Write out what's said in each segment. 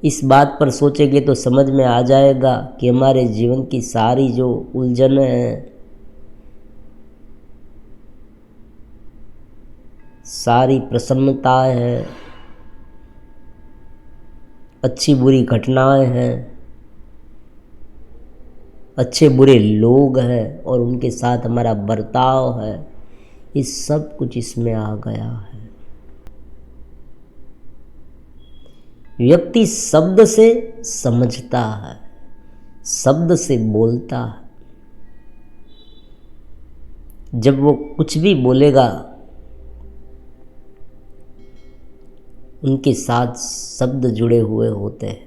इस बात पर सोचेंगे तो समझ में आ जाएगा कि हमारे जीवन की सारी जो उलझनें हैं, सारी प्रसन्नताएं हैं, अच्छी बुरी घटनाएं हैं, अच्छे बुरे लोग हैं और उनके साथ हमारा बर्ताव है, ये सब कुछ इसमें आ गया है। व्यक्ति शब्द से समझता है, शब्द से बोलता है। जब वो कुछ भी बोलेगा उनके साथ शब्द जुड़े हुए होते हैं।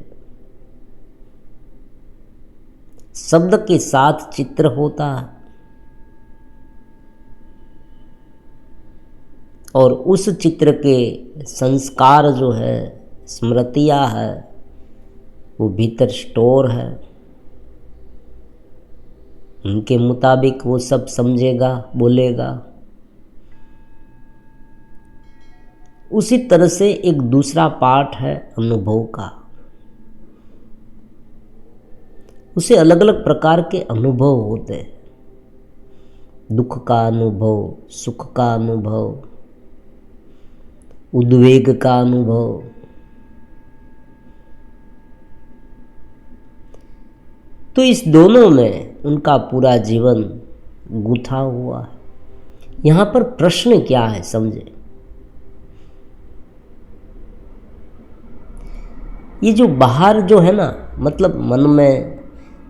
शब्द के साथ चित्र होता है और उस चित्र के संस्कार जो है, स्मृतियाँ है, वो भीतर स्टोर है। उनके मुताबिक वो सब समझेगा, बोलेगा। उसी तरह से एक दूसरा पार्ट है अनुभव का। उसे अलग अलग प्रकार के अनुभव होते हैं। दुख का अनुभव, सुख का अनुभव, उद्वेग का अनुभव। तो इस दोनों में उनका पूरा जीवन गूंथा हुआ है। यहाँ पर प्रश्न क्या है समझे। ये जो बाहर जो है ना, मतलब मन में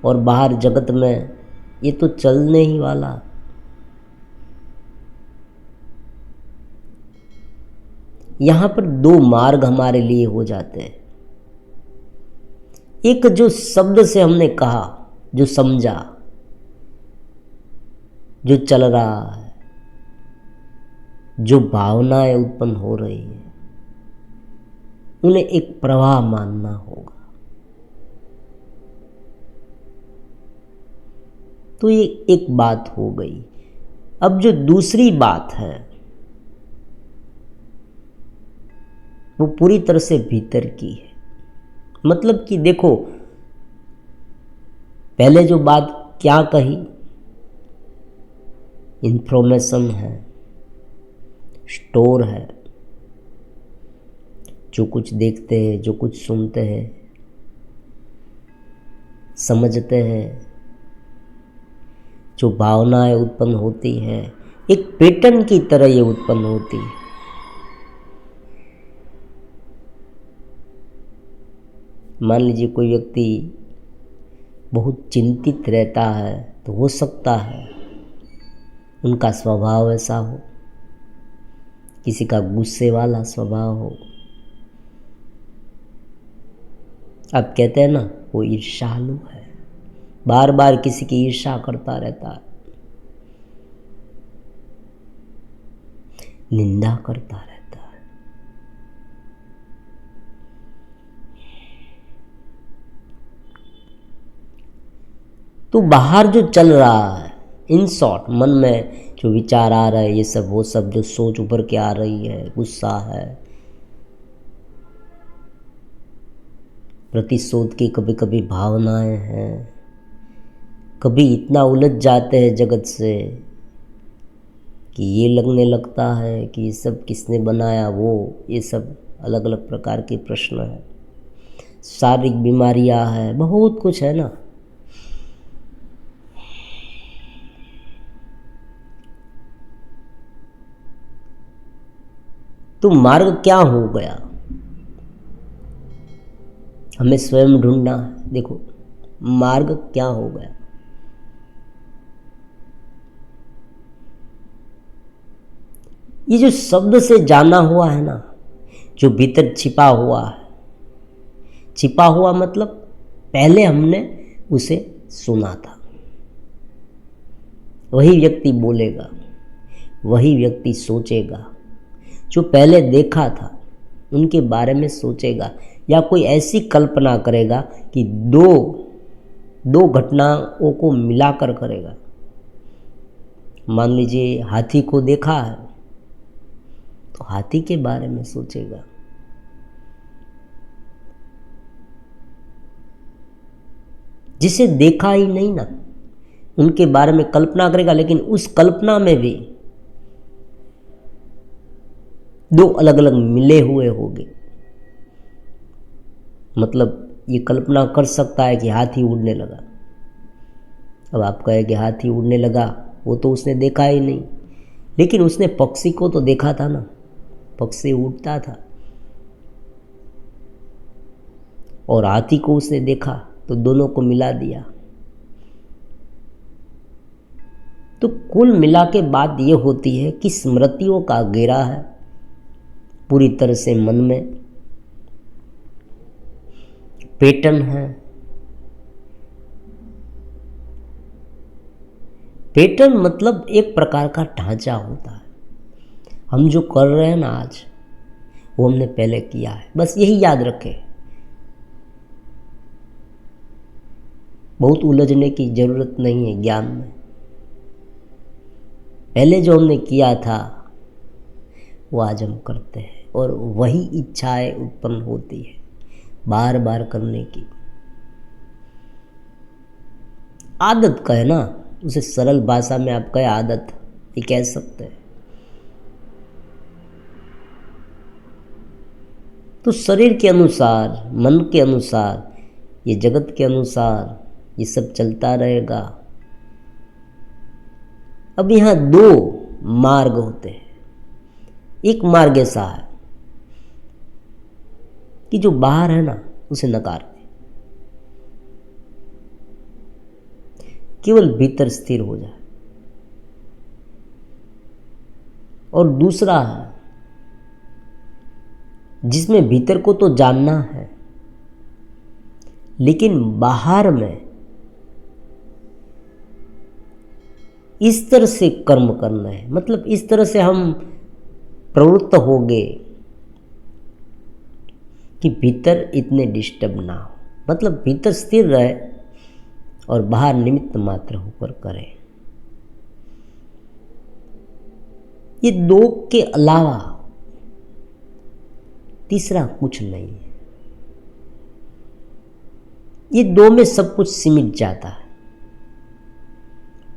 और बाहर जगत में, ये तो चलने ही वाला। यहाँ पर दो मार्ग हमारे लिए हो जाते हैं। एक जो शब्द से हमने कहा, जो समझा, जो चल रहा है, जो भावनाएं उत्पन्न हो रही है, उन्हें एक प्रवाह मानना होगा। तो ये एक बात हो गई। अब जो दूसरी बात है वो पूरी तरह से भीतर की है। मतलब कि देखो, पहले जो बात क्या कही, इंफॉर्मेशन है, स्टोर है। जो कुछ देखते हैं, जो कुछ सुनते हैं, समझते हैं, जो भावनाएं उत्पन्न होती है, एक पैटर्न की तरह ये उत्पन्न होती है। मान लीजिए कोई व्यक्ति बहुत चिंतित रहता है तो हो सकता है उनका स्वभाव ऐसा हो, किसी का गुस्से वाला स्वभाव हो। अब कहते हैं ना, वो ईर्ष्यालु है, बार बार किसी की ईर्ष्या करता रहता है, निंदा करता रहता है। तो बाहर जो चल रहा है, इन शॉर्ट मन में जो विचार आ रहा है, ये सब वो सब जो सोच उभर के आ रही है, गुस्सा है, प्रतिशोध की कभी कभी भावनाएं हैं, कभी इतना उलझ जाते हैं जगत से कि ये लगने लगता है कि ये सब किसने बनाया, वो ये सब अलग अलग प्रकार के प्रश्न हैं। शारीरिक बीमारियां हैं, बहुत कुछ है ना। तो मार्ग क्या हो गया, हमें स्वयं ढूंढना है। देखो मार्ग क्या हो गया। ये जो शब्द से जाना हुआ है ना, जो भीतर छिपा हुआ है, छिपा हुआ मतलब पहले हमने उसे सुना था, वही व्यक्ति बोलेगा, वही व्यक्ति सोचेगा। जो पहले देखा था उनके बारे में सोचेगा, या कोई ऐसी कल्पना करेगा कि दो घटनाओं को मिलाकर करेगा। मान लीजिए हाथी को देखा है तो हाथी के बारे में सोचेगा। जिसे देखा ही नहीं ना, उनके बारे में कल्पना करेगा, लेकिन उस कल्पना में भी दो अलग अलग मिले हुए होंगे। मतलब ये कल्पना कर सकता है कि हाथी उड़ने लगा। अब आप कहे कि हाथी उड़ने लगा, वो तो उसने देखा ही नहीं, लेकिन उसने पक्षी को तो देखा था ना, पक्षी उड़ता था, और हाथी को उसने देखा, तो दोनों को मिला दिया। तो कुल मिला के बात ये होती है कि स्मृतियों का घेरा है पूरी तरह से मन में, पैटर्न है। पैटर्न मतलब एक प्रकार का ढांचा होता है। हम जो कर रहे हैं ना आज, वो हमने पहले किया है, बस यही याद रखें। बहुत उलझने की जरूरत नहीं है ज्ञान में। पहले जो हमने किया था वो आज हम करते हैं, और वही इच्छाएं उत्पन्न होती है बार बार करने की। आदत कहे ना, उसे सरल भाषा में आप कहे आदत, ये कह सकते हैं। तो शरीर के अनुसार, मन के अनुसार, ये जगत के अनुसार ये सब चलता रहेगा। अब यहाँ दो मार्ग होते हैं। एक मार्ग ऐसा है कि जो बाहर है ना उसे नकार दे, केवल भीतर स्थिर हो जाए। और दूसरा है जिसमें भीतर को तो जानना है, लेकिन बाहर में इस तरह से कर्म करना है, मतलब इस तरह से हम प्रवृत्त हो गए कि भीतर इतने डिस्टर्ब ना हो, मतलब भीतर स्थिर रहे और बाहर निमित्त मात्र होकर करे। ये दो के अलावा तीसरा कुछ नहीं है। ये दो में सब कुछ सिमट जाता है,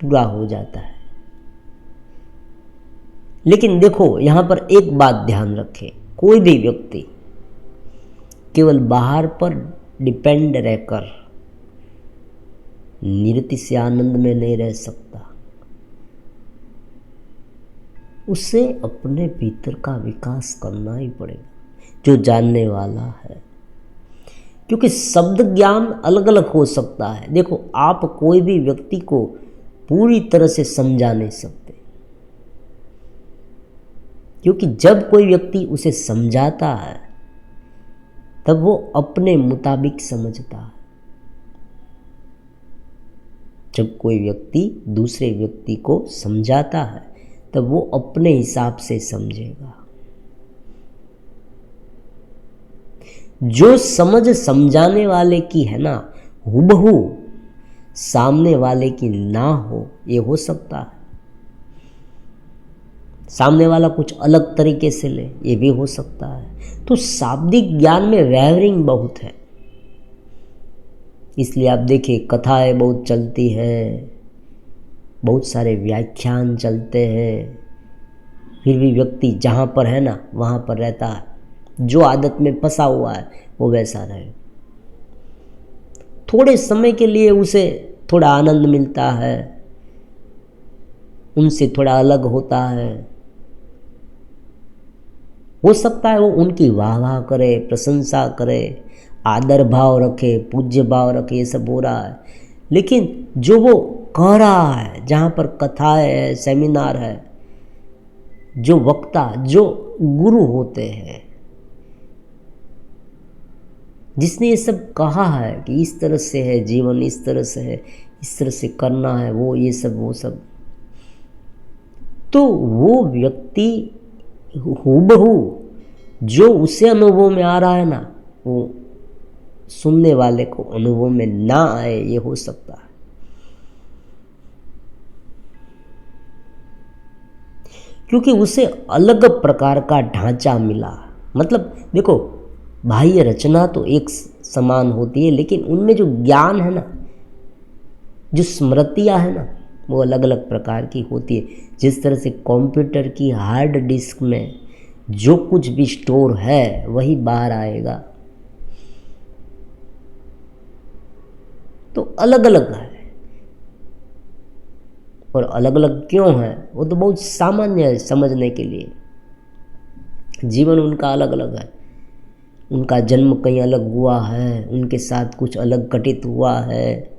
पूरा हो जाता है। लेकिन देखो यहां पर एक बात ध्यान रखें, कोई भी व्यक्ति केवल बाहर पर डिपेंड रहकर निरति से आनंद में नहीं रह सकता। उसे अपने भीतर का विकास करना ही पड़ेगा, जो जानने वाला है। क्योंकि शब्द ज्ञान अलग अलग हो सकता है। देखो आप कोई भी व्यक्ति को पूरी तरह से समझा नहीं सकते, क्योंकि जब कोई व्यक्ति उसे समझाता है तब वो अपने मुताबिक समझता है। जब कोई व्यक्ति दूसरे व्यक्ति को समझाता है तब वो अपने हिसाब से समझेगा। जो समझ समझाने वाले की है ना, हुबहू सामने वाले की ना हो, ये हो सकता है। सामने वाला कुछ अलग तरीके से ले, ये भी हो सकता है। तो शाब्दिक ज्ञान में वेवरिंग बहुत है। इसलिए आप देखिए कथाएं बहुत चलती हैं, बहुत सारे व्याख्यान चलते हैं, फिर भी व्यक्ति जहाँ पर है ना वहाँ पर रहता है। जो आदत में फंसा हुआ है वो वैसा रहे। थोड़े समय के लिए उसे थोड़ा आनंद मिलता है, उनसे थोड़ा अलग होता है। हो सकता है वो उनकी वाह वाह करे, प्रशंसा करे, आदर भाव रखे, पूज्य भाव रखे, ये सब हो रहा है। लेकिन जो वो कह रहा है, जहाँ पर कथाएं है, सेमिनार है, जो वक्ता, जो गुरु होते हैं, जिसने ये सब कहा है कि इस तरह से है जीवन, इस तरह से है, इस तरह से करना है, वो ये सब वो सब, तो वो व्यक्ति हूबहू जो उसे अनुभव में आ रहा है ना, वो सुनने वाले को अनुभव में ना आए, ये हो सकता है। क्योंकि उसे अलग प्रकार का ढांचा मिला। मतलब देखो बाह्य रचना तो एक समान होती है, लेकिन उनमें जो ज्ञान है ना जो स्मृतियाँ है ना वो अलग अलग प्रकार की होती है। जिस तरह से कंप्यूटर की हार्ड डिस्क में जो कुछ भी स्टोर है वही बाहर आएगा, तो अलग अलग है। और अलग अलग क्यों है वो तो बहुत सामान्य है समझने के लिए। जीवन उनका अलग अलग है, उनका जन्म कहीं अलग हुआ है, उनके साथ कुछ अलग घटित हुआ है,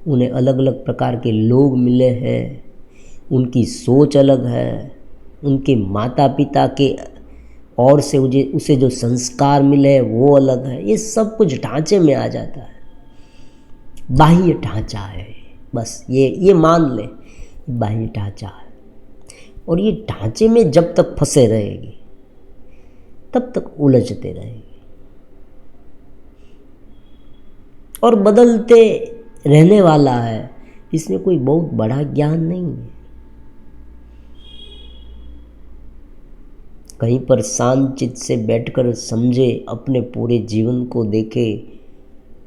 उन्हें अलग अलग प्रकार के लोग मिले हैं, उनकी सोच अलग है, उनके माता पिता के और से उसे जो संस्कार मिले वो अलग है। ये सब कुछ ढांचे में आ जाता है, बाह्य ढांचा है। बस ये मान ले बाह्य ढांचा है। और ये ढांचे में जब तक फंसे रहेगी तब तक उलझते रहेगी और बदलते रहने वाला है। इसमें कोई बहुत बड़ा ज्ञान नहीं है। कहीं पर शांत चित्त से बैठकर समझे, अपने पूरे जीवन को देखे,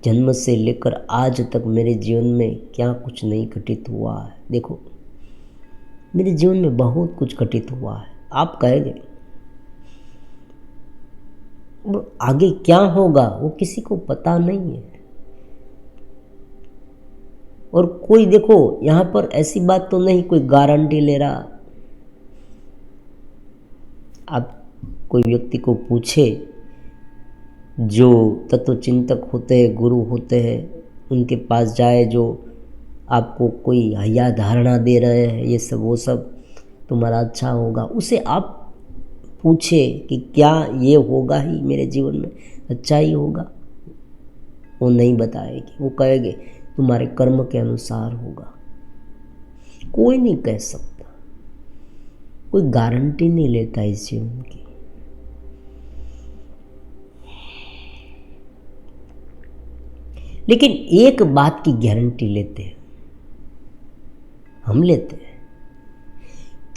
जन्म से लेकर आज तक मेरे जीवन में क्या कुछ नहीं घटित हुआ है। देखो मेरे जीवन में बहुत कुछ घटित हुआ है। आप कहेंगे आगे क्या होगा वो किसी को पता नहीं है। और कोई देखो यहाँ पर ऐसी बात तो नहीं कोई गारंटी ले रहा। आप कोई व्यक्ति को पूछे जो तत्वचिंतक होते हैं, गुरु होते हैं, उनके पास जाए जो आपको कोई हया धारणा दे रहे हैं, ये सब वो सब तुम्हारा अच्छा होगा, उसे आप पूछे कि क्या ये होगा ही मेरे जीवन में, अच्छा ही होगा, वो नहीं बताएगी। वो कहेंगे तुम्हारे कर्म के अनुसार होगा। कोई नहीं कह सकता, कोई गारंटी नहीं लेता इस जीवन की। लेकिन एक बात की गारंटी लेते हैं, हम लेते हैं,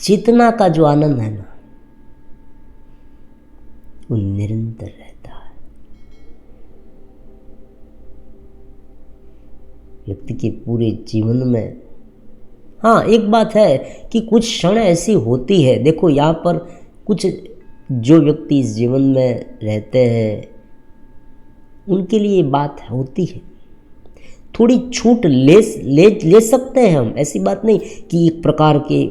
चेतना का जो आनंद है ना वो निरंतर रहता है। व्यक्ति के पूरे जीवन में हाँ एक बात है कि कुछ क्षण ऐसी होती है। देखो यहाँ पर कुछ जो व्यक्ति इस जीवन में रहते हैं उनके लिए बात होती है, थोड़ी छूट ले सकते हैं हम। ऐसी बात नहीं कि एक प्रकार के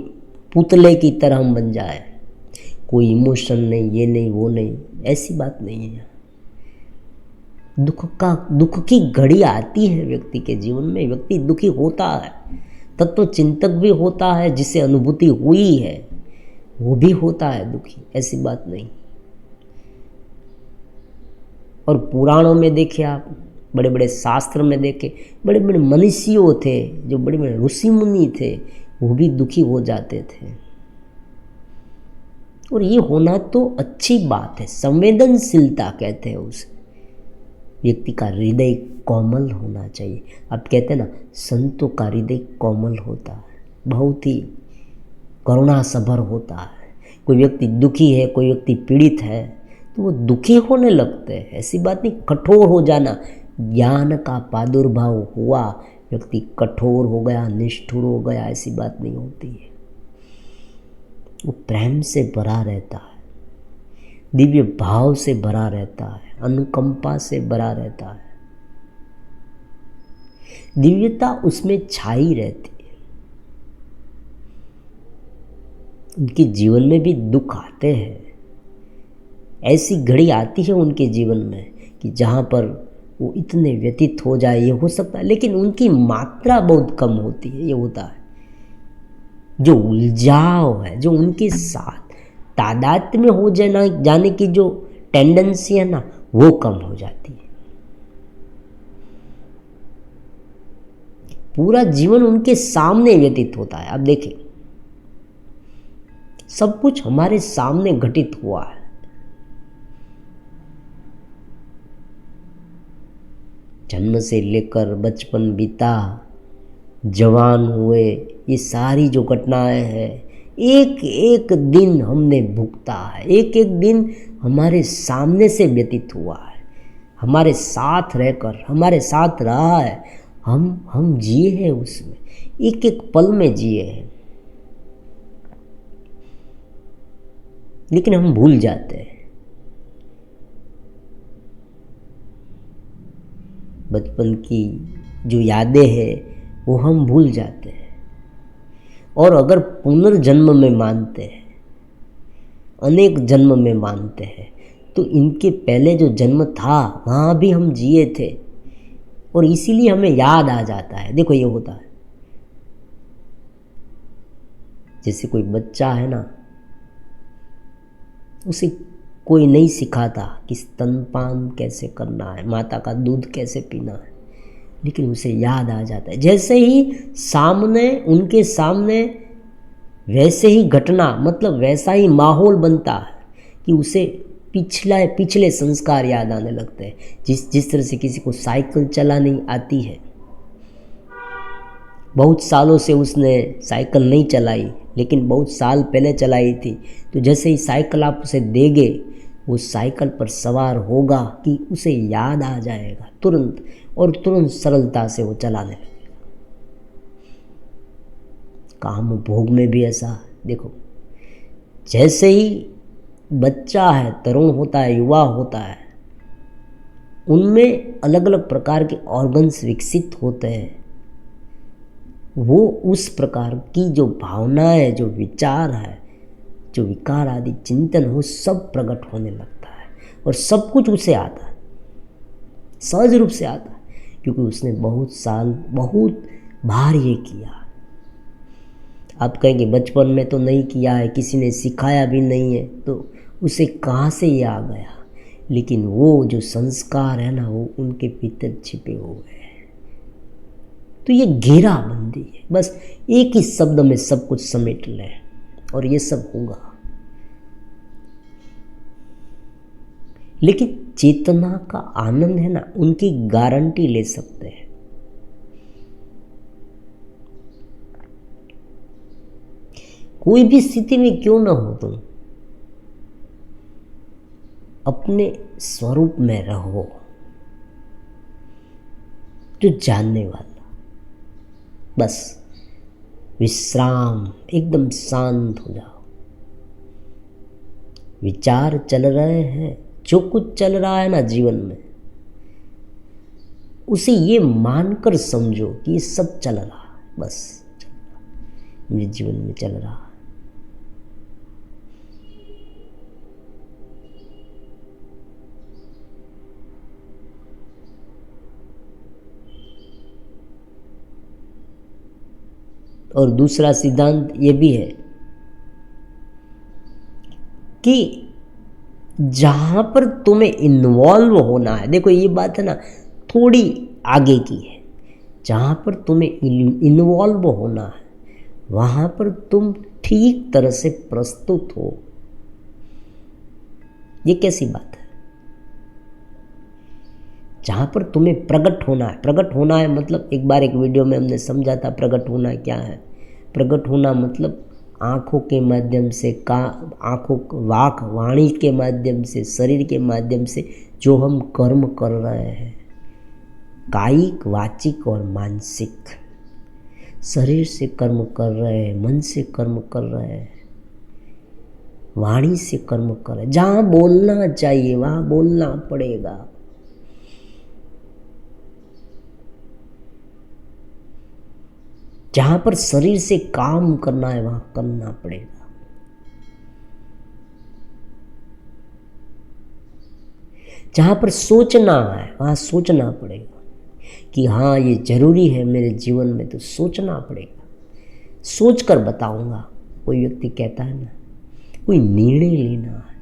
पुतले की तरह हम बन जाए, कोई इमोशन नहीं, ये नहीं वो नहीं, ऐसी बात नहीं है। दुख की घड़ी आती है व्यक्ति के जीवन में, व्यक्ति दुखी होता है, तत्व चिंतक भी होता है, जिसे अनुभूति हुई है वो भी होता है दुखी, ऐसी बात नहीं। और पुराणों में देखे आप, बड़े बड़े शास्त्र में देखे, बड़े बड़े मनीषियों थे, जो बड़े बड़े ऋषि मुनि थे, वो भी दुखी हो जाते थे। और ये होना तो अच्छी बात है, संवेदनशीलता कहते हैं उसे। व्यक्ति का हृदय कोमल होना चाहिए। आप कहते हैं ना संतों का हृदय कोमल होता है, बहुत ही करुणा सभर होता है। कोई व्यक्ति दुखी है, कोई व्यक्ति पीड़ित है तो वो दुखी होने लगते हैं, ऐसी बात नहीं। कठोर हो जाना, ज्ञान का प्रादुर्भाव हुआ, व्यक्ति कठोर हो गया, निष्ठुर हो गया, ऐसी बात नहीं होती है। वो प्रेम से भरा रहता है, दिव्य भाव से भरा रहता है, अनुकंपा से भरा रहता है, दिव्यता उसमें छाई रहती है। उनके जीवन में भी दुख आते हैं, ऐसी घड़ी आती है उनके जीवन में कि जहाँ पर वो इतने व्यतीत हो जाए, ये हो सकता है, लेकिन उनकी मात्रा बहुत कम होती है। ये होता है जो उलझाव है, जो उनके साथ तादाद में हो जाने की जो टेंडेंसी है ना, वो कम हो जाती है। पूरा जीवन उनके सामने व्यतीत होता है। आप देखें, सब कुछ हमारे सामने घटित हुआ है। जन्म से लेकर बचपन बीता, जवान हुए, ये सारी जो घटनाएं हैं, एक एक दिन हमने भुगता है, एक एक दिन हमारे सामने से व्यतीत हुआ है, हमारे साथ रहकर हमारे साथ रहा है, हम जिए हैं उसमें, एक एक पल में जिए हैं, लेकिन हम भूल जाते हैं। बचपन की जो यादें हैं वो हम भूल जाते हैं। और अगर पुनर्जन्म में मानते हैं, अनेक जन्म में मानते हैं, तो इनके पहले जो जन्म था वहाँ भी हम जिए थे, और इसीलिए हमें याद आ जाता है। देखो ये होता है, जैसे कोई बच्चा है ना, उसे कोई नहीं सिखाता कि स्तनपान कैसे करना है, माता का दूध कैसे पीना है, लेकिन उसे याद आ जाता है। जैसे ही सामने, उनके सामने वैसे ही घटना, मतलब वैसा ही माहौल बनता है कि उसे पिछले संस्कार याद आने लगते हैं। जिस तरह से किसी को साइकिल चलानी आती है, बहुत सालों से उसने साइकिल नहीं चलाई, लेकिन बहुत साल पहले चलाई थी, तो जैसे ही साइकिल आप उसे देंगे, वो साइकिल पर सवार होगा कि उसे याद आ जाएगा तुरंत, और तुरंत सरलता से वो चलाने लगेगा। काम भोग में भी ऐसा है। देखो, जैसे ही बच्चा है, तरुण होता है, युवा होता है, उनमें अलग अलग प्रकार के ऑर्गन्स विकसित होते हैं। वो उस प्रकार की जो भावनाएं, जो विचार है, जो विकार आदि चिंतन हो, सब प्रकट होने लगता है, और सब कुछ उसे आता है, सहज रूप से आता है, क्योंकि उसने बहुत साल, बहुत बार ये किया। आप कहेंगे बचपन में तो नहीं किया है, किसी ने सिखाया भी नहीं है, तो उसे कहाँ से ये आ गया? लेकिन वो जो संस्कार है ना, वो उनके भीतर छिपे हुए हैं। तो ये घेराबंदी है, बस एक ही शब्द में सब कुछ समेट लें और ये सब होगा। लेकिन चेतना का आनंद है ना, उनकी गारंटी ले सकते हैं। कोई भी स्थिति में क्यों ना हो, तुम अपने स्वरूप में रहो, जो जानने वाला, बस विश्राम, एकदम शांत हो जाओ। विचार चल रहे हैं, जो कुछ चल रहा है ना जीवन में, उसे ये मानकर समझो कि ये सब चल रहा है, बस चल रहा है, मेरे जीवन में चल रहा है। और दूसरा सिद्धांत ये भी है कि जहाँ पर तुम्हें इन्वॉल्व होना है, देखो ये बात है ना थोड़ी आगे की है, जहाँ पर तुम्हें इन्वॉल्व होना है वहाँ पर तुम ठीक तरह से प्रस्तुत हो। ये कैसी बात है? जहाँ पर तुम्हें प्रकट होना है, प्रकट होना है मतलब, एक बार एक वीडियो में हमने समझा था प्रकट होना क्या है। प्रकट होना मतलब आँखों के माध्यम से, आँखों, वाक, वाणी के माध्यम से, शरीर के माध्यम से जो हम कर्म कर रहे हैं, कायिक, वाचिक और मानसिक, शरीर से कर्म कर रहे हैं, मन से कर्म कर रहे हैं, वाणी से कर्म कर रहे हैं। जहाँ बोलना चाहिए वहाँ बोलना पड़ेगा। जहाँ पर शरीर से काम करना है वहाँ करना पड़ेगा। जहाँ पर सोचना है वहाँ सोचना पड़ेगा कि हाँ ये जरूरी है मेरे जीवन में, तो सोचना पड़ेगा। सोच कर बताऊंगा, कोई व्यक्ति कहता है ना, कोई निर्णय लेना है।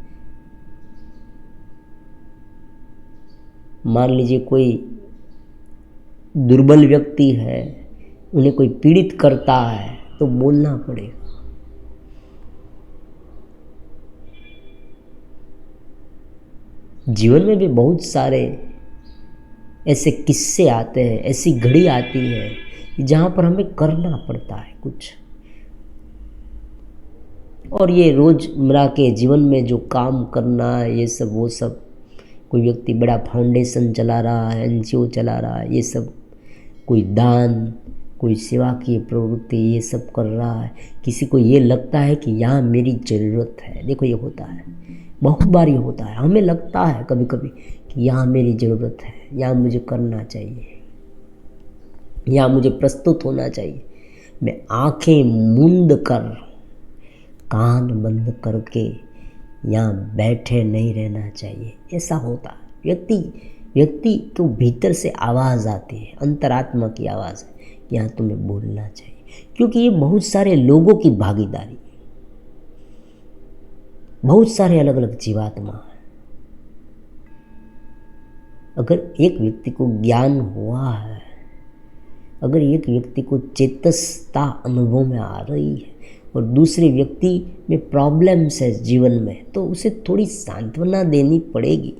मान लीजिए कोई दुर्बल व्यक्ति है, उन्हें कोई पीड़ित करता है, तो बोलना पड़ेगा। जीवन में भी बहुत सारे ऐसे किस्से आते हैं, ऐसी घड़ी आती है जहाँ पर हमें करना पड़ता है कुछ। और ये रोजमर्रा के जीवन में जो काम करना है, ये सब वो सब, कोई व्यक्ति बड़ा फाउंडेशन चला रहा है, एनजीओ चला रहा है, ये सब कोई दान, कोई सेवा की प्रवृत्ति, ये सब कर रहा है, किसी को ये लगता है कि यहाँ मेरी ज़रूरत है। देखो ये होता है, बहुत बार ये होता है, हमें लगता है कभी कभी कि यहाँ मेरी ज़रूरत है, यहाँ मुझे करना चाहिए, यहाँ मुझे प्रस्तुत होना चाहिए। मैं आंखें मूंद कर, कान बंद करके यहाँ बैठे नहीं रहना चाहिए। ऐसा होता है। व्यक्ति तो भीतर से आवाज़ आती है, अंतरात्मा की आवाज़ है कि यहाँ तुम्हें बोलना चाहिए, क्योंकि ये बहुत सारे लोगों की भागीदारी, बहुत सारे अलग अलग जीवात्मा हैं। अगर एक व्यक्ति को ज्ञान हुआ है, अगर एक व्यक्ति को चेतसता अनुभव में आ रही है और दूसरे व्यक्ति में प्रॉब्लम्स है जीवन में, तो उसे थोड़ी सांत्वना देनी पड़ेगी।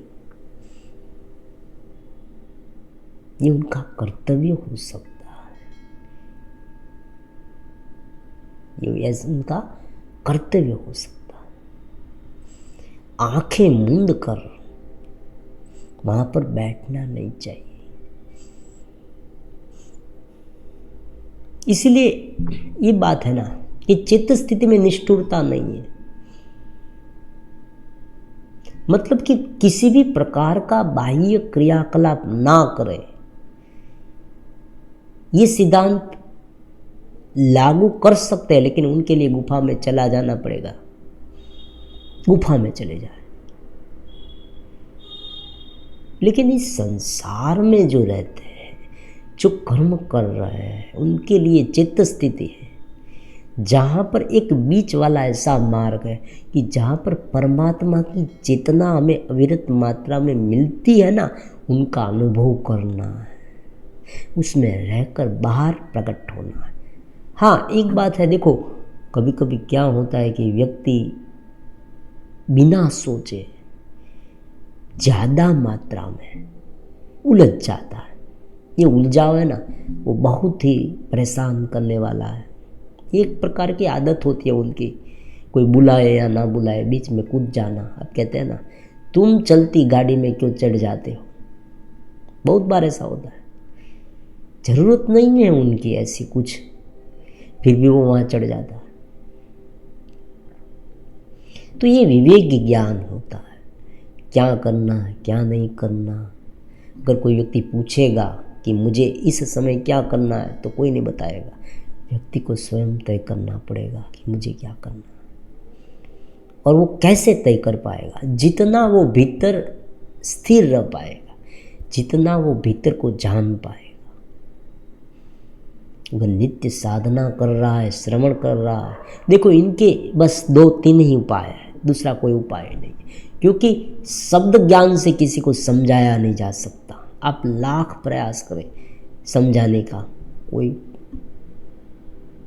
ये उनका कर्तव्य हो सकता है, ये उनका कर्तव्य हो सकता है। आंखें मूंद कर वहां पर बैठना नहीं चाहिए। इसलिए ये बात है ना कि चित्त स्थिति में निष्ठुरता नहीं है, मतलब कि किसी भी प्रकार का बाह्य क्रियाकलाप ना करे। ये सिद्धांत लागू कर सकते हैं, लेकिन उनके लिए गुफा में चला जाना पड़ेगा, गुफा में चले जाए। लेकिन इस संसार में जो रहते हैं, जो कर्म कर रहे हैं, उनके लिए चित्त स्थिति है जहाँ पर एक बीच वाला ऐसा मार्ग है कि जहाँ पर परमात्मा की चेतना हमें अविरत मात्रा में मिलती है ना, उनका अनुभव करना है, उसमें रहकर बाहर प्रकट होना है। हाँ, एक बात है, देखो कभी कभी क्या होता है कि व्यक्ति बिना सोचे ज़्यादा मात्रा में उलझ जाता है। ये उलझाव है ना, वो बहुत ही परेशान करने वाला है। एक प्रकार की आदत होती है उनकी, कोई बुलाए या ना बुलाए बीच में कूद जाना। अब कहते हैं ना, तुम चलती गाड़ी में क्यों चढ़ जाते हो। बहुत बार ऐसा होता है, ज़रूरत नहीं है उनकी ऐसी कुछ, फिर भी वो वहाँ चढ़ जाता है। तो ये विवेक ज्ञान होता है, क्या करना है क्या नहीं करना। अगर कोई व्यक्ति पूछेगा कि मुझे इस समय क्या करना है, तो कोई नहीं बताएगा। व्यक्ति को स्वयं तय करना पड़ेगा कि मुझे क्या करना है। और वो कैसे तय कर पाएगा? जितना वो भीतर स्थिर रह पाएगा, जितना वो भीतर को जान पाएगा। अगर नित्य साधना कर रहा है, श्रवण कर रहा है, देखो इनके बस 2-3 ही उपाय है, दूसरा कोई उपाय नहीं, क्योंकि शब्द ज्ञान से किसी को समझाया नहीं जा सकता। आप लाख प्रयास करें, समझाने का कोई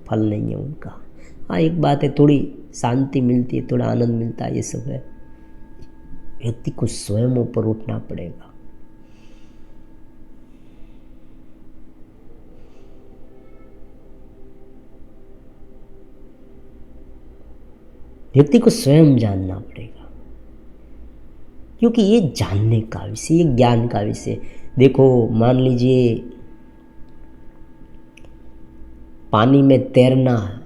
फल नहीं है उनका। हाँ, एक बात है, थोड़ी शांति मिलती है, थोड़ा आनंद मिलता है, ये सब है। व्यक्ति को स्वयं ऊपर उठना पड़ेगा। व्यक्ति को स्वयं जानना पड़ेगा, क्योंकि ये जानने का विषय, ये ज्ञान का विषय। देखो मान लीजिए पानी में तैरना है,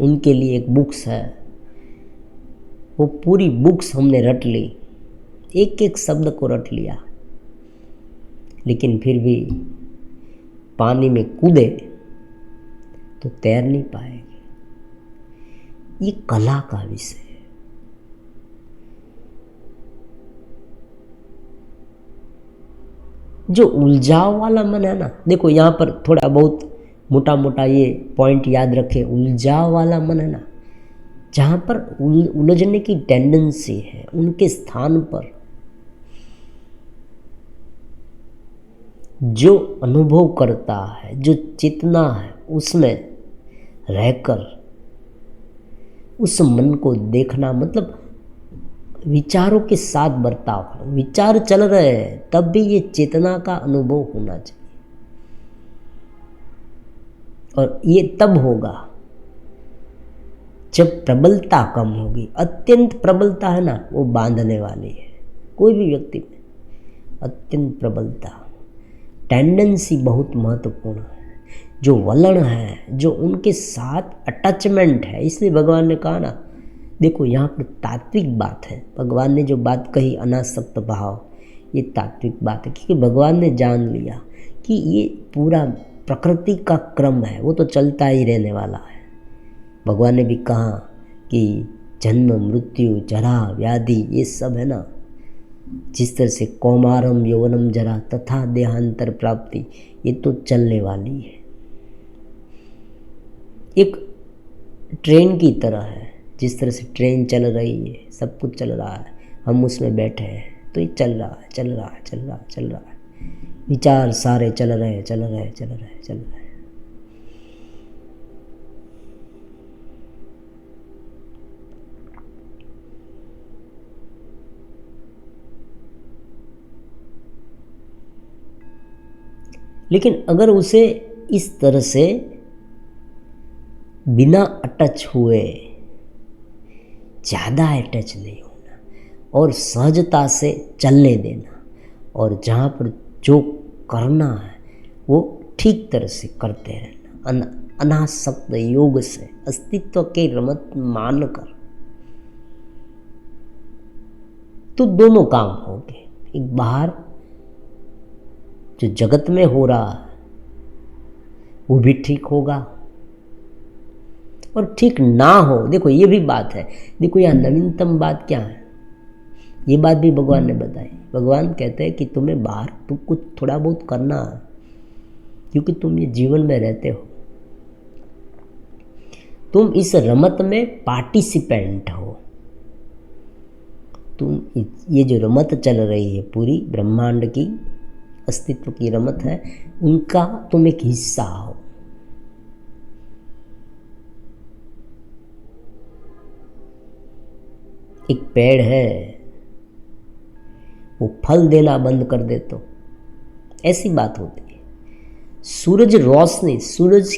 उनके लिए एक बुक्स है, वो पूरी बुक्स हमने रट ली, एक एक शब्द को रट लिया, लेकिन फिर भी पानी में कूदे तो तैर नहीं पाएंगे। ये कला का विषय है। जो उलझाव वाला मन है ना, देखो यहाँ पर थोड़ा बहुत मोटा मोटा ये पॉइंट याद रखें। उलझाव वाला मन है ना, जहाँ पर उलझने की टेंडेंसी है, उनके स्थान पर जो अनुभव करता है, जो चेतना है, उसमें रहकर उस मन को देखना, मतलब विचारों के साथ बर्ताव। विचार चल रहे हैं तब भी ये चेतना का अनुभव होना चाहिए, और ये तब होगा जब प्रबलता कम होगी। अत्यंत प्रबलता है ना, वो बांधने वाली है। कोई भी व्यक्ति में अत्यंत प्रबलता, टेंडेंसी बहुत महत्वपूर्ण है, जो वलन है, जो उनके साथ अटैचमेंट है। इसलिए भगवान ने कहा ना, देखो यहाँ पर तात्विक बात है। भगवान ने जो बात कही अनासक्त भाव, ये तात्विक बात है, क्योंकि भगवान ने जान लिया कि ये पूरा प्रकृति का क्रम है, वो तो चलता ही रहने वाला है। भगवान ने भी कहा कि जन्म मृत्यु जरा व्याधि ये सब है ना, जिस तरह से कौमारम यौवनम जरा तथा देहांतर प्राप्ति, ये तो चलने वाली है। एक ट्रेन की तरह है, जिस तरह से ट्रेन चल रही है, सब कुछ चल रहा है, हम उसमें बैठे हैं, तो ये चल रहा है, चल रहा है, चल रहा है, चल रहा है। विचार सारे चल रहे हैं, चल रहे हैं, चल रहे हैं, चल रहे हैं। लेकिन अगर उसे इस तरह से बिना अटच हुए, ज़्यादा अटैच नहीं होना और सहजता से चलने देना, और जहाँ पर जो करना है वो ठीक तरह से करते रहना, अनासक्त योग से, अस्तित्व के रमत मानकर, तो दोनों काम होंगे। एक बाहर जो जगत में हो रहा है वो भी ठीक होगा, और ठीक ना हो, देखो ये भी बात है। देखो यहाँ नवीनतम बात क्या है, ये बात भी भगवान ने बताई। भगवान कहते हैं कि तुम्हें बाहर तुम कुछ थोड़ा बहुत करना है, क्योंकि तुम ये जीवन में रहते हो, तुम इस रमत में पार्टिसिपेंट हो। तुम ये जो रमत चल रही है पूरी ब्रह्मांड की, अस्तित्व की रमत है, उनका तुम एक हिस्सा हो। एक पेड़ है, वो फल देना बंद कर दे तो ऐसी बात होती है। सूरज रोशनी, सूरज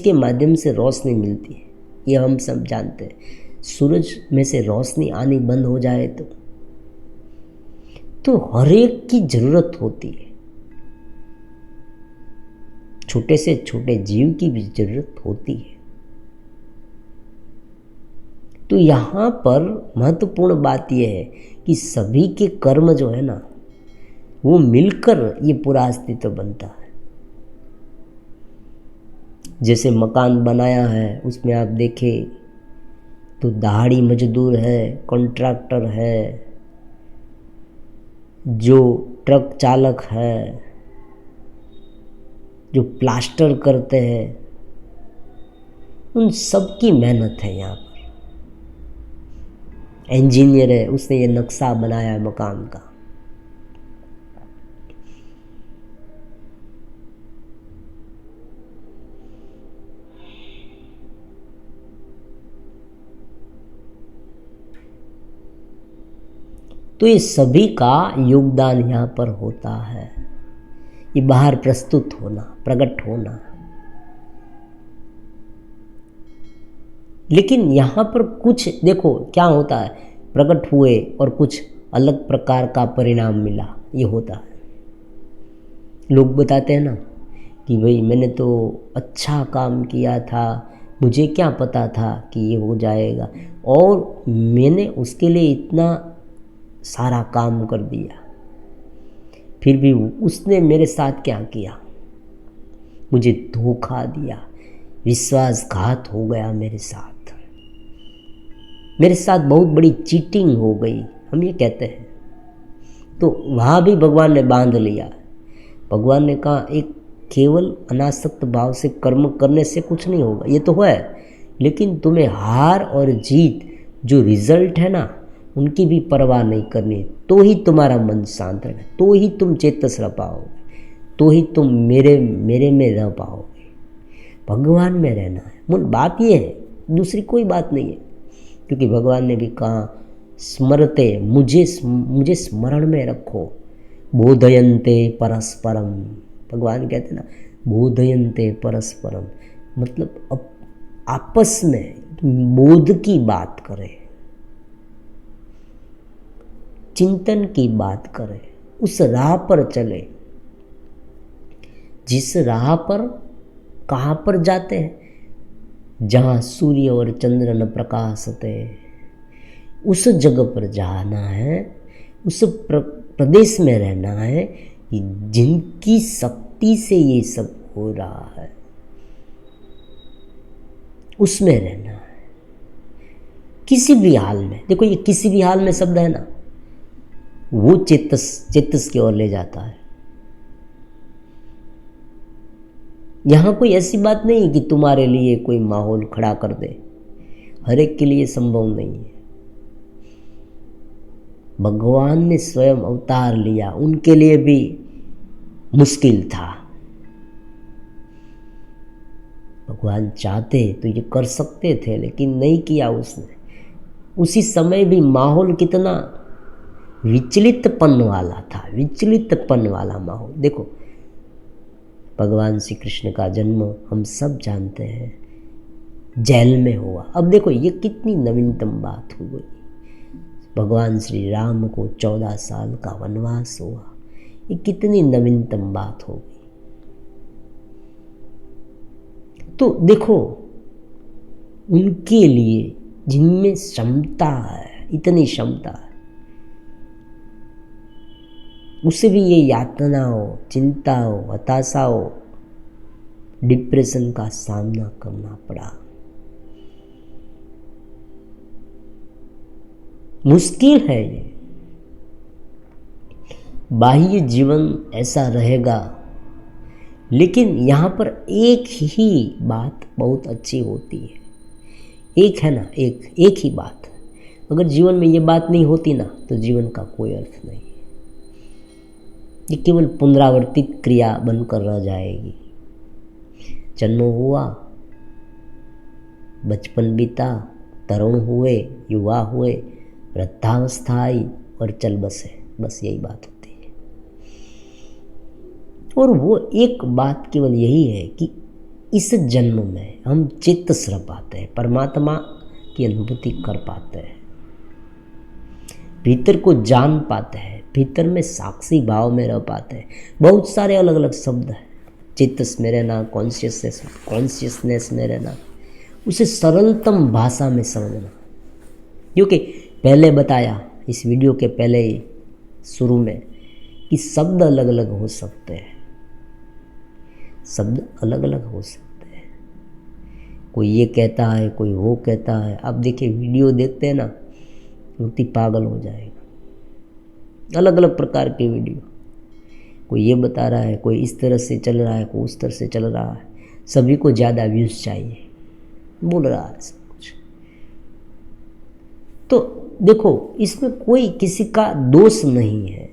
के माध्यम से रोशनी मिलती है, ये हम सब जानते हैं। सूरज में से रोशनी आनी बंद हो जाए तो हर एक की जरूरत होती है, छोटे से छोटे जीव की भी जरूरत होती है। तो यहाँ पर महत्वपूर्ण बात यह है कि सभी के कर्म जो है ना, वो मिलकर ये पूरा अस्तित्व बनता है। जैसे मकान बनाया है, उसमें आप देखें तो दहाड़ी मजदूर है, कॉन्ट्रैक्टर है, जो ट्रक चालक है, जो प्लास्टर करते हैं, उन सब की मेहनत है। यहाँ पर इंजीनियर है, उसने ये नक्शा बनाया है मकान का। तो ये सभी का योगदान यहाँ पर होता है, ये बाहर प्रस्तुत होना, प्रकट होना। लेकिन यहाँ पर कुछ देखो क्या होता है, प्रकट हुए और कुछ अलग प्रकार का परिणाम मिला, ये होता है। लोग बताते हैं ना कि भाई मैंने तो अच्छा काम किया था, मुझे क्या पता था कि ये हो जाएगा, और मैंने उसके लिए इतना सारा काम कर दिया, फिर भी उसने मेरे साथ क्या किया, मुझे धोखा दिया, विश्वासघात हो गया मेरे साथ बहुत बड़ी चीटिंग हो गई, हम ये कहते हैं। तो वहाँ भी भगवान ने बांध लिया। भगवान ने कहा एक केवल अनासक्त भाव से कर्म करने से कुछ नहीं होगा, ये तो है, लेकिन तुम्हें हार और जीत जो रिजल्ट है ना, उनकी भी परवाह नहीं करनी, तो ही तुम्हारा मन शांत रहेगा, तो ही तुम चेतस रह पाओगे, तो ही तुम मेरे में रह पाओगे। भगवान में रहना है, मूल बात ये है, दूसरी कोई बात नहीं है। क्योंकि भगवान ने भी कहा स्मरते, मुझे स्मरण में रखो, बोधयन्ते परस्परम। भगवान कहते ना बोधयन्ते परस्परम, मतलब अब आपस में बोध की बात करें, चिंतन की बात करें, उस राह पर चले। जिस राह पर कहाँ पर जाते हैं, जहाँ सूर्य और चंद्र न प्रकाशते, उस जगह पर जाना है, उस प्रदेश में रहना है कि जिनकी शक्ति से ये सब हो रहा है, उसमें रहना है। किसी भी हाल में, देखो ये किसी भी हाल में शब्द है ना, वो चेतस की ओर ले जाता है। यहाँ कोई ऐसी बात नहीं कि तुम्हारे लिए कोई माहौल खड़ा कर दे, हर एक के लिए संभव नहीं है। भगवान ने स्वयं अवतार लिया, उनके लिए भी मुश्किल था। भगवान चाहते तो ये कर सकते थे, लेकिन नहीं किया उसने। उसी समय भी माहौल कितना विचलितपन वाला था, विचलितपन वाला माहौल। देखो भगवान श्री कृष्ण का जन्म हम सब जानते हैं, जेल में हुआ। अब देखो ये कितनी नवीनतम बात हो गई। भगवान श्री राम को 14 साल का वनवास हुआ, ये कितनी नवीनतम बात हो गई। तो देखो उनके लिए जिनमें क्षमता है, इतनी क्षमता है, उसे भी ये यातना हो, चिंता हो, हताशा हो, डिप्रेशन का सामना करना पड़ा। मुश्किल है ये। बाह्य जीवन ऐसा रहेगा, लेकिन यहाँ पर एक ही बात बहुत अच्छी होती है। एक है ना, एक ही बात। अगर जीवन में ये बात नहीं होती ना, तो जीवन का कोई अर्थ नहीं। ये केवल पुनरावर्तित क्रिया बनकर रह जाएगी। जन्म हुआ, बचपन बीता, तरुण हुए, युवा हुए, वृद्धावस्था आई और चल बसे, बस यही बात होती है। और वो एक बात केवल यही है कि इस जन्म में हम चित्त रह पाते हैं, परमात्मा की अनुभूति कर पाते हैं, भीतर को जान पाते हैं, भीतर में साक्षी भाव में रह पाते हैं। बहुत सारे अलग अलग शब्द हैं, चित्त में रहना, कॉन्शियसनेस में रहना, उसे सरलतम भाषा में समझना। क्योंकि पहले बताया इस वीडियो के पहले ही शुरू में कि शब्द अलग अलग हो सकते हैं, शब्द अलग अलग हो सकते हैं। कोई ये कहता है, कोई वो कहता है। अब देखिए वीडियो देखते हैं ना, व्यक्ति पागल हो जाएगा। अलग अलग प्रकार के वीडियो, कोई ये बता रहा है, कोई इस तरह से चल रहा है, कोई उस तरह से चल रहा है। सभी को ज़्यादा व्यूज़ चाहिए, बोल रहा है सब कुछ। तो देखो इसमें कोई किसी का दोष नहीं है,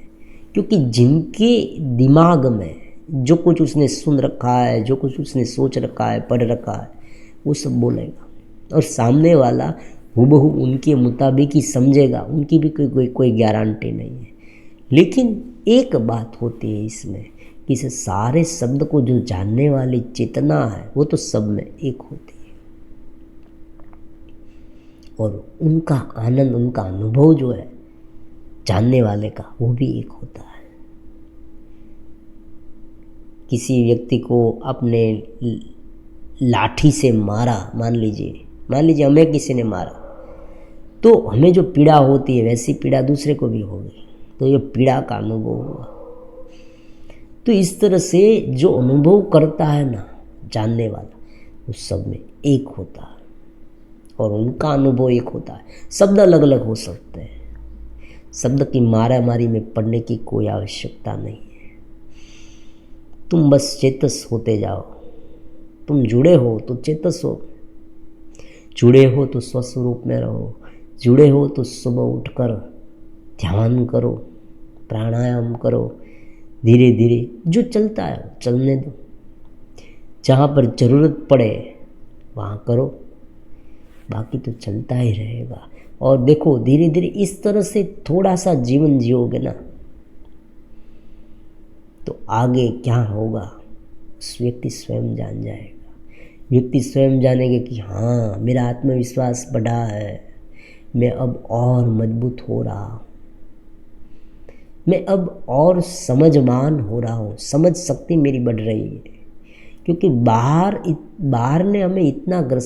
क्योंकि जिनके दिमाग में जो कुछ उसने सुन रखा है, जो कुछ उसने सोच रखा है, पढ़ रखा है, वो सब बोलेगा। और सामने वाला हूबहू उनके मुताबिक ही समझेगा, उनकी भी कोई गारंटी नहीं है। लेकिन एक बात होती है इसमें कि इस सारे शब्द को जो जानने वाली चेतना है, वो तो सब में एक होती है। और उनका आनंद, उनका अनुभव जो है जानने वाले का, वो भी एक होता है। किसी व्यक्ति को अपने लाठी से मारा, मान लीजिए हमें किसी ने मारा, तो हमें जो पीड़ा होती है वैसी पीड़ा दूसरे को भी होगी, तो ये पीड़ा का अनुभव हुआ। तो इस तरह से जो अनुभव करता है ना जानने वाला, उस सब में एक होता है और उनका अनुभव एक होता है। शब्द अलग अलग हो सकते हैं, शब्द की मारामारी में पड़ने की कोई आवश्यकता नहीं है। तुम बस चेतस होते जाओ। तुम जुड़े हो तो चेतस हो, जुड़े हो तो स्वस्वरूप में रहो, जुड़े हो तो सुबह उठकर ध्यान करो, प्राणायाम करो, धीरे धीरे जो चलता है चलने दो, जहाँ पर ज़रूरत पड़े वहाँ करो, बाकी तो चलता ही रहेगा। और देखो धीरे धीरे इस तरह से थोड़ा सा जीवन जियोगे ना, तो आगे क्या होगा उस व्यक्ति स्वयं जान जाएगा। व्यक्ति स्वयं जानेगा कि हाँ मेरा आत्मविश्वास बढ़ा है, मैं अब और मजबूत हो रहा हूँ। मैं अब और समझवान हो रहा हूँ, समझ शक्ति मेरी बढ़ रही है, क्योंकि बाहर ने हमें इतना ग्रसित